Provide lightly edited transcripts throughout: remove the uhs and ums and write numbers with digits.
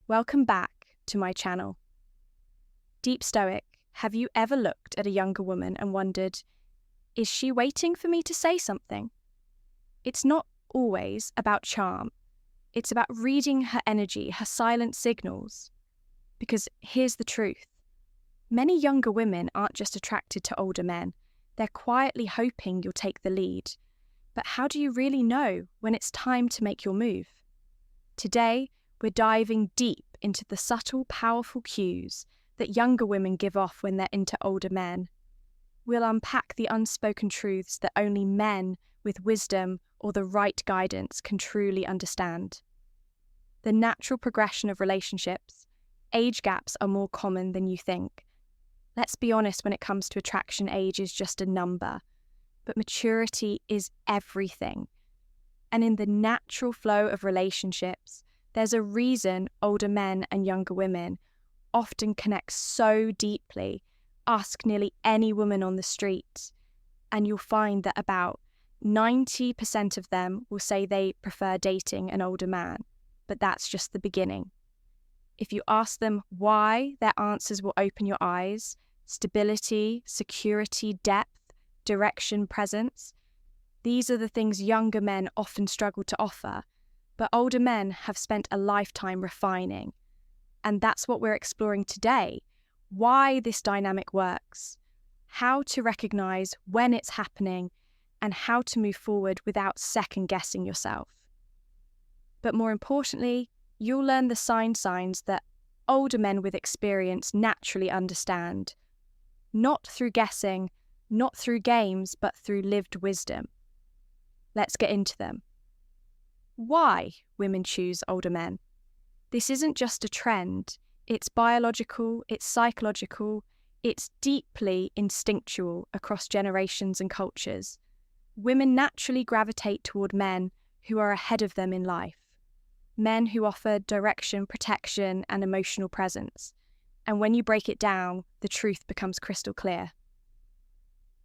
Welcome back to my channel. Deep Stoic, have you ever looked at a younger woman and wondered, is she waiting for me to say something? It's not always about charm. It's about reading her energy, her silent signals. Because here's the truth. Many younger women aren't just attracted to older men. They're quietly hoping you'll take the lead. But how do you really know when it's time to make your move? Today, we're diving deep into the subtle, powerful cues that younger women give off when they're into older men. We'll unpack the unspoken truths that only men with wisdom or the right guidance can truly understand. The natural progression of relationships, age gaps are more common than you think. Let's be honest, when it comes to attraction, age is just a number. But maturity is everything. And in the natural flow of relationships, there's a reason older men and younger women often connect so deeply. Ask nearly any woman on the street, and you'll find that about 90% of them will say they prefer dating an older man, but that's just the beginning. If you ask them why, their answers will open your eyes. Stability, security, depth, direction, presence. These are the things younger men often struggle to offer, but older men have spent a lifetime refining. And that's what we're exploring today. Why this dynamic works, how to recognize when it's happening, and how to move forward without second-guessing yourself. But more importantly, you'll learn the signs that older men with experience naturally understand. Not through guessing, not through games, but through lived wisdom. Let's get into them. Why women choose older men? This isn't just a trend. It's biological, it's psychological, it's deeply instinctual across generations and cultures. Women naturally gravitate toward men who are ahead of them in life. Men who offer direction, protection, and emotional presence. And when you break it down, the truth becomes crystal clear.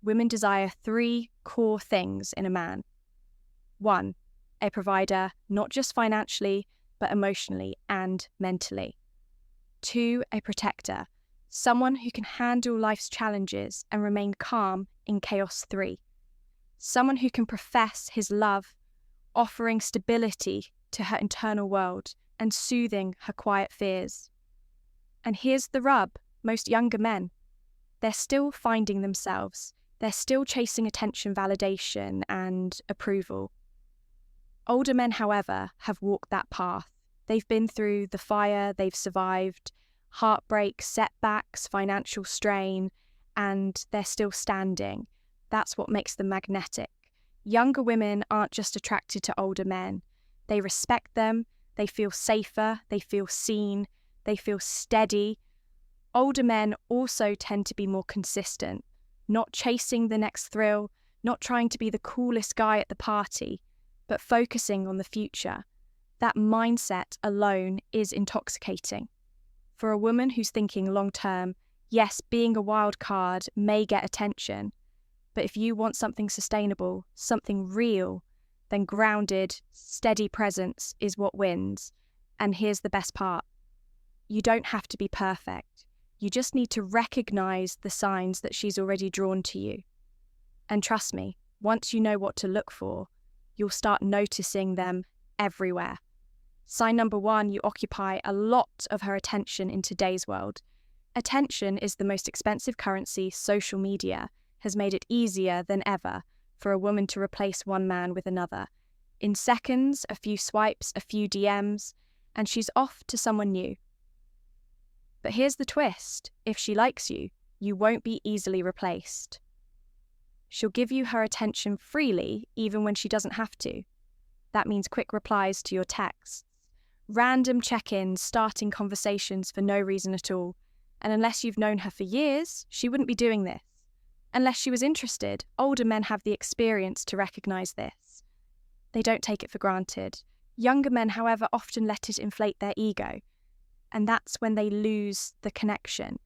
Women desire 3 core things in a man. 1, a provider, not just financially, but emotionally and mentally. 2, a protector, someone who can handle life's challenges and remain calm in chaos. 3, someone who can profess his love, offering stability to her internal world and soothing her quiet fears. And here's the rub, most younger men, they're still finding themselves. They're still chasing attention, validation, and approval. Older men, however, have walked that path. They've been through the fire, they've survived heartbreak, setbacks, financial strain, and they're still standing. That's what makes them magnetic. Younger women aren't just attracted to older men. They respect them, they feel safer, they feel seen, they feel steady. Older men also tend to be more consistent, not chasing the next thrill, not trying to be the coolest guy at the party, but focusing on the future. That mindset alone is intoxicating. For a woman who's thinking long-term, yes, being a wild card may get attention, but if you want something sustainable, something real, then grounded, steady presence is what wins. And here's the best part. You don't have to be perfect. You just need to recognize the signs that she's already drawn to you. And trust me, once you know what to look for, you'll start noticing them everywhere. Sign number 1, you occupy a lot of her attention in today's world. Attention is the most expensive currency. Social media has made it easier than ever for a woman to replace one man with another. In seconds, a few swipes, a few DMs, and she's off to someone new. But here's the twist. If she likes you, you won't be easily replaced. She'll give you her attention freely, even when she doesn't have to. That means quick replies to your texts, random check-ins, starting conversations for no reason at all. And unless you've known her for years, she wouldn't be doing this. Unless she was interested, older men have the experience to recognize this. They don't take it for granted. Younger men, however, often let it inflate their ego. And that's when they lose the connection.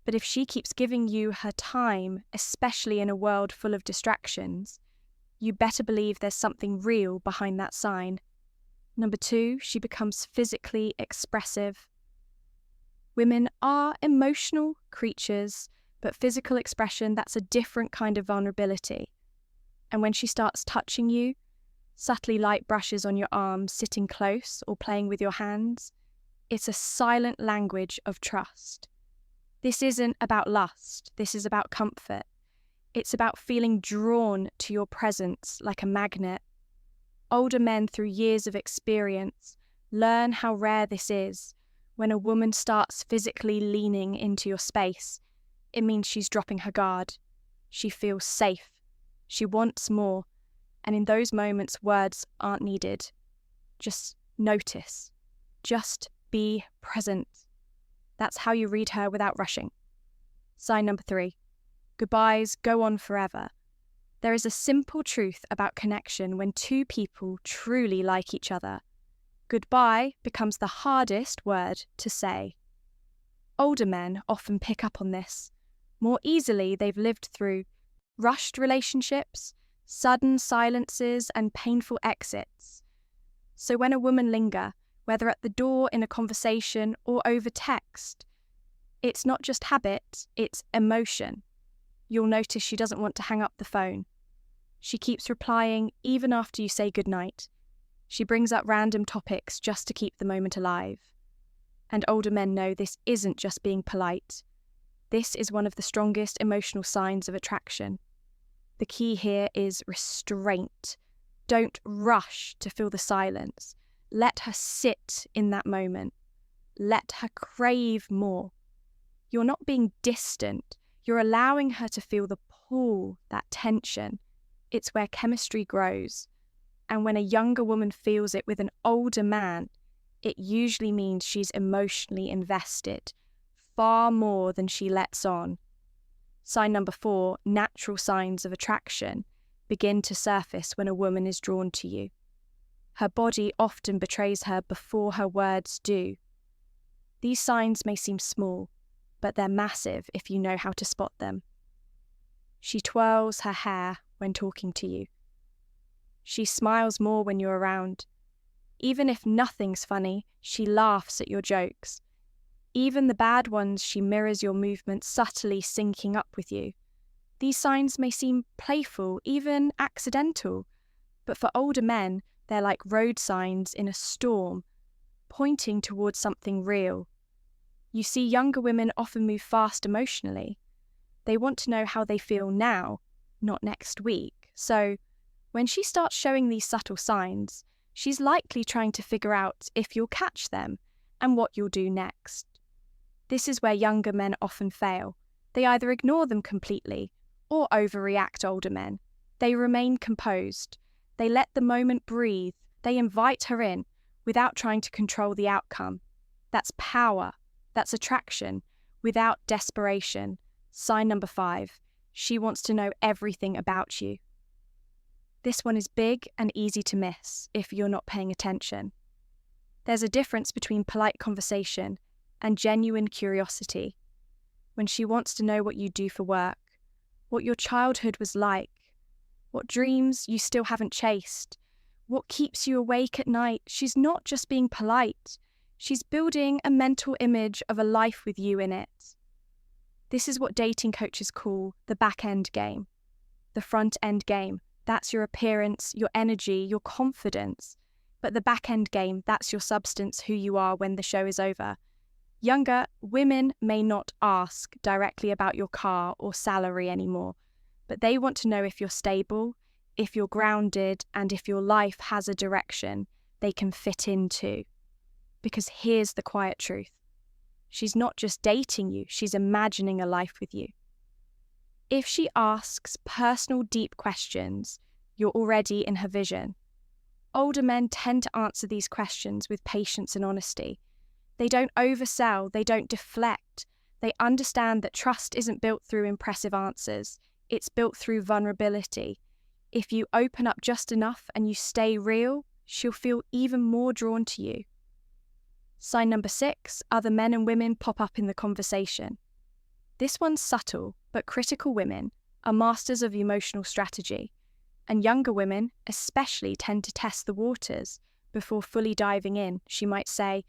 But if she keeps giving you her time, especially in a world full of distractions, you better believe there's something real behind that sign. Number 2, she becomes physically expressive. Women are emotional creatures, but physical expression, that's a different kind of vulnerability. And when she starts touching you, subtly light brushes on your arms, sitting close or playing with your hands, it's a silent language of trust. This isn't about lust, this is about comfort. It's about feeling drawn to your presence like a magnet. Older men, through years of experience, learn how rare this is. When a woman starts physically leaning into your space, it means she's dropping her guard. She feels safe. She wants more. And in those moments, words aren't needed. Just notice. Just be present. That's how you read her without rushing. Sign number 3. Goodbyes go on forever. There is a simple truth about connection when two people truly like each other. Goodbye becomes the hardest word to say. Older men often pick up on this. More easily, they've lived through rushed relationships, sudden silences, and painful exits. So when a woman lingers, whether at the door, in a conversation, or over text, it's not just habit, it's emotion. You'll notice she doesn't want to hang up the phone. She keeps replying even after you say goodnight. She brings up random topics just to keep the moment alive. And older men know this isn't just being polite. This is one of the strongest emotional signs of attraction. The key here is restraint. Don't rush to fill the silence. Let her sit in that moment. Let her crave more. You're not being distant. You're allowing her to feel the pull, that tension. It's where chemistry grows. And when a younger woman feels it with an older man, it usually means she's emotionally invested, far more than she lets on. Sign number 4, natural signs of attraction begin to surface when a woman is drawn to you. Her body often betrays her before her words do. These signs may seem small, but they're massive if you know how to spot them. She twirls her hair when talking to you. She smiles more when you're around. Even if nothing's funny, she laughs at your jokes. Even the bad ones, she mirrors your movements, subtly syncing up with you. These signs may seem playful, even accidental, but for older men, they're like road signs in a storm, pointing towards something real. You see, younger women often move fast emotionally. They want to know how they feel now, not next week. So, when she starts showing these subtle signs, she's likely trying to figure out if you'll catch them and what you'll do next. This is where younger men often fail. They either ignore them completely or overreact older men. They remain composed. They let the moment breathe. They invite her in without trying to control the outcome. That's power. That's attraction without desperation. Sign number 5. She wants to know everything about you. This one is big and easy to miss if you're not paying attention. There's a difference between polite conversation and genuine curiosity. When she wants to know what you do for work, what your childhood was like, what dreams you still haven't chased, what keeps you awake at night, she's not just being polite. She's building a mental image of a life with you in it. This is what dating coaches call the back-end game. The front-end game, that's your appearance, your energy, your confidence. But the back-end game, that's your substance, who you are when the show is over. Younger women may not ask directly about your car or salary anymore, but they want to know if you're stable, if you're grounded, and if your life has a direction they can fit into. Because here's the quiet truth. She's not just dating you, she's imagining a life with you. If she asks personal, deep questions, you're already in her vision. Older men tend to answer these questions with patience and honesty. They don't oversell, they don't deflect. They understand that trust isn't built through impressive answers, it's built through vulnerability. If you open up just enough and you stay real, she'll feel even more drawn to you. Sign number 6, other men and women pop up in the conversation. This one's subtle, but critical women are masters of emotional strategy, and younger women especially tend to test the waters Before fully diving in, she might say,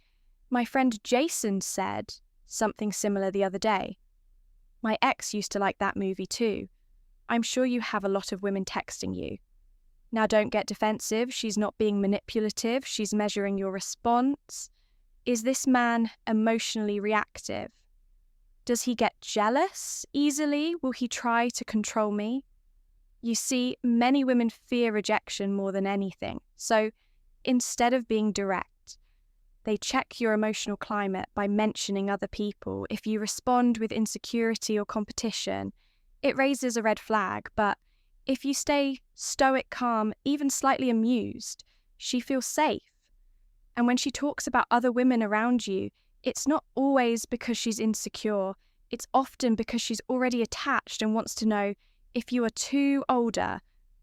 "My friend Jason said something similar the other day. My ex used to like that movie too. I'm sure you have a lot of women texting you." Now don't get defensive, she's not being manipulative, she's measuring your response. Is this man emotionally reactive? Does he get jealous easily? Will he try to control me? You see, many women fear rejection more than anything. So instead of being direct, they check your emotional climate by mentioning other people. If you respond with insecurity or competition, it raises a red flag. But if you stay stoic, calm, even slightly amused, she feels safe. And when she talks about other women around you, it's not always because she's insecure. It's often because she's already attached and wants to know, if you are too older,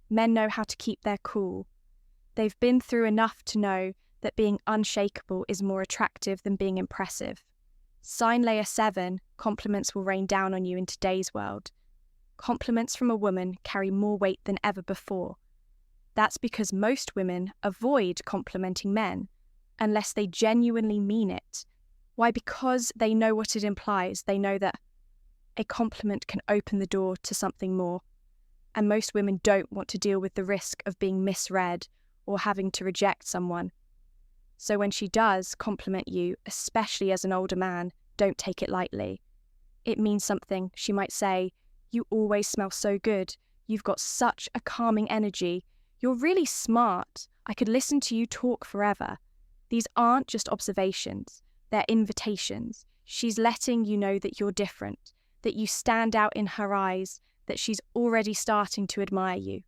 men know how to keep their cool. They've been through enough to know that being unshakable is more attractive than being impressive. Sign layer 7, compliments will rain down on you in today's world. Compliments from a woman carry more weight than ever before. That's because most women avoid complimenting men unless they genuinely mean it. Why? Because they know what it implies. They know that a compliment can open the door to something more. And most women don't want to deal with the risk of being misread or having to reject someone. So when she does compliment you, especially as an older man, don't take it lightly. It means something. She might say, "You always smell so good. You've got such a calming energy. You're really smart. I could listen to you talk forever." These aren't just observations. They're invitations. She's letting you know that you're different, that you stand out in her eyes, that she's already starting to admire you.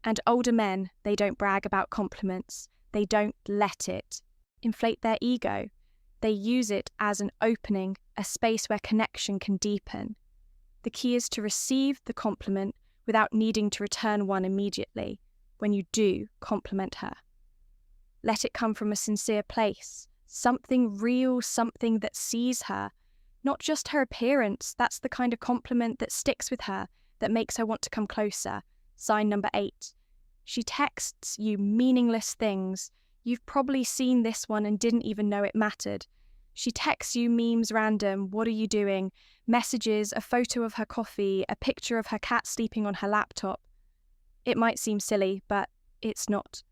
And older men, they don't brag about compliments. They don't let it inflate their ego. They use it as an opening, a space where connection can deepen. The key is to receive the compliment without needing to return one immediately when you do compliment her. Let it come from a sincere place, something real, something that sees her, not just her appearance. That's the kind of compliment that sticks with her, that makes her want to come closer. Sign number 8. She texts you meaningless things. You've probably seen this one and didn't even know it mattered. She texts you memes random, "What are you doing?" Messages, a photo of her coffee, a picture of her cat sleeping on her laptop. It might seem silly, but it's not.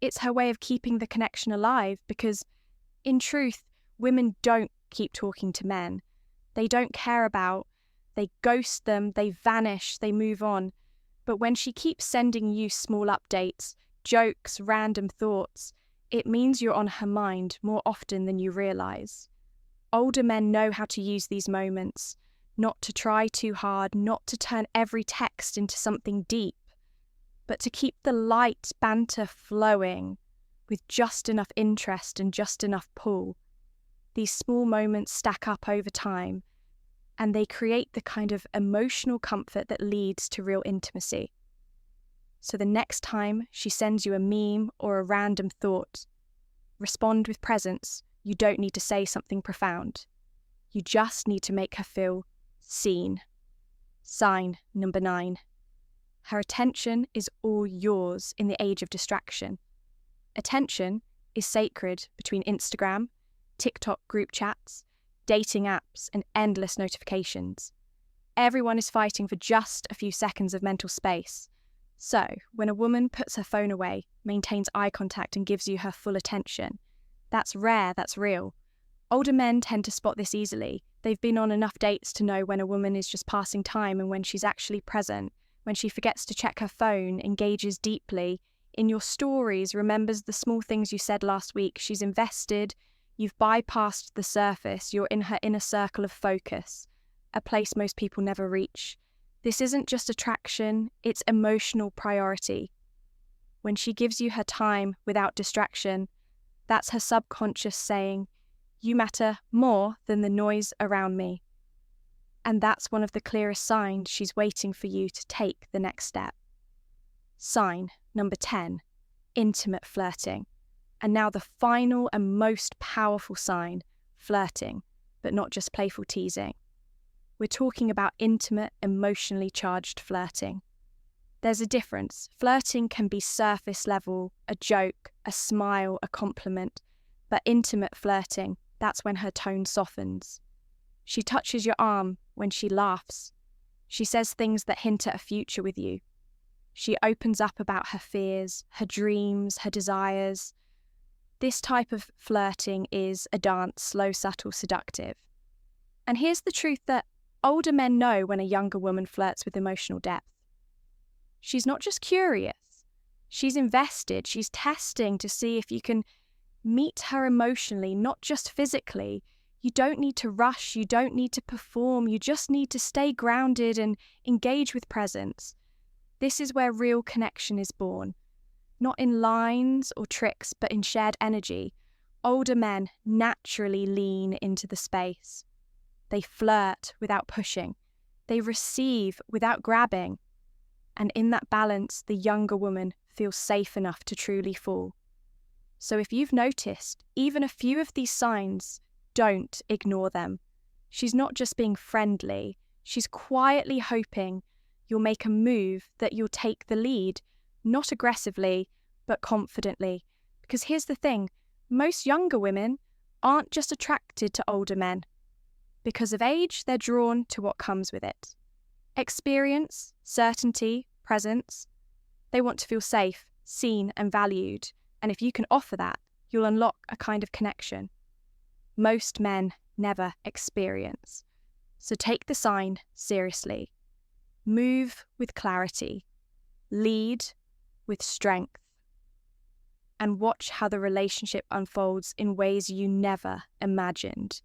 It's her way of keeping the connection alive because, in truth, women don't keep talking to men. They don't care about, they ghost them, they vanish, they move on. But when she keeps sending you small updates, jokes, random thoughts, it means you're on her mind more often than you realise. Older men know how to use these moments, not to try too hard, not to turn every text into something deep, but to keep the light banter flowing with just enough interest and just enough pull. These small moments stack up over time, and they create the kind of emotional comfort that leads to real intimacy. So the next time she sends you a meme or a random thought, respond with presence. You don't need to say something profound. You just need to make her feel seen. Sign number 9. Her attention is all yours in the age of distraction. Attention is sacred between Instagram, TikTok group chats, dating apps, and endless notifications. Everyone is fighting for just a few seconds of mental space. So, when a woman puts her phone away, maintains eye contact, and gives you her full attention, that's rare, that's real. Older men tend to spot this easily. They've been on enough dates to know when a woman is just passing time and when she's actually present, when she forgets to check her phone, engages deeply, in your stories, remembers the small things you said last week. She's invested, you've bypassed the surface, you're in her inner circle of focus, a place most people never reach. This isn't just attraction, it's emotional priority. When she gives you her time without distraction, that's her subconscious saying, "You matter more than the noise around me." And that's one of the clearest signs she's waiting for you to take the next step. Sign number 10, intimate flirting. And now the final and most powerful sign, flirting, but not just playful teasing. We're talking about intimate, emotionally charged flirting. There's a difference. Flirting can be surface level, a joke, a smile, a compliment, but intimate flirting, that's when her tone softens. She touches your arm when she laughs. She says things that hint at a future with you. She opens up about her fears, her dreams, her desires. This type of flirting is a dance, slow, subtle, seductive. And here's the truth that older men know when a younger woman flirts with emotional depth. She's not just curious. She's invested. She's testing to see if you can meet her emotionally, not just physically. You don't need to rush. You don't need to perform. You just need to stay grounded and engage with presence. This is where real connection is born. Not in lines or tricks, but in shared energy. Older men naturally lean into the space. They flirt without pushing. They receive without grabbing. And in that balance, the younger woman feels safe enough to truly fall. So if you've noticed even a few of these signs, don't ignore them. She's not just being friendly. She's quietly hoping you'll make a move, that you'll take the lead, not aggressively, but confidently. Because here's the thing, most younger women aren't just attracted to older men. Because of age, they're drawn to what comes with it. Experience, certainty, presence. They want to feel safe, seen and valued. And if you can offer that, you'll unlock a kind of connection most men never experience. So take the sign seriously. Move with clarity. Lead with strength. And watch how the relationship unfolds in ways you never imagined.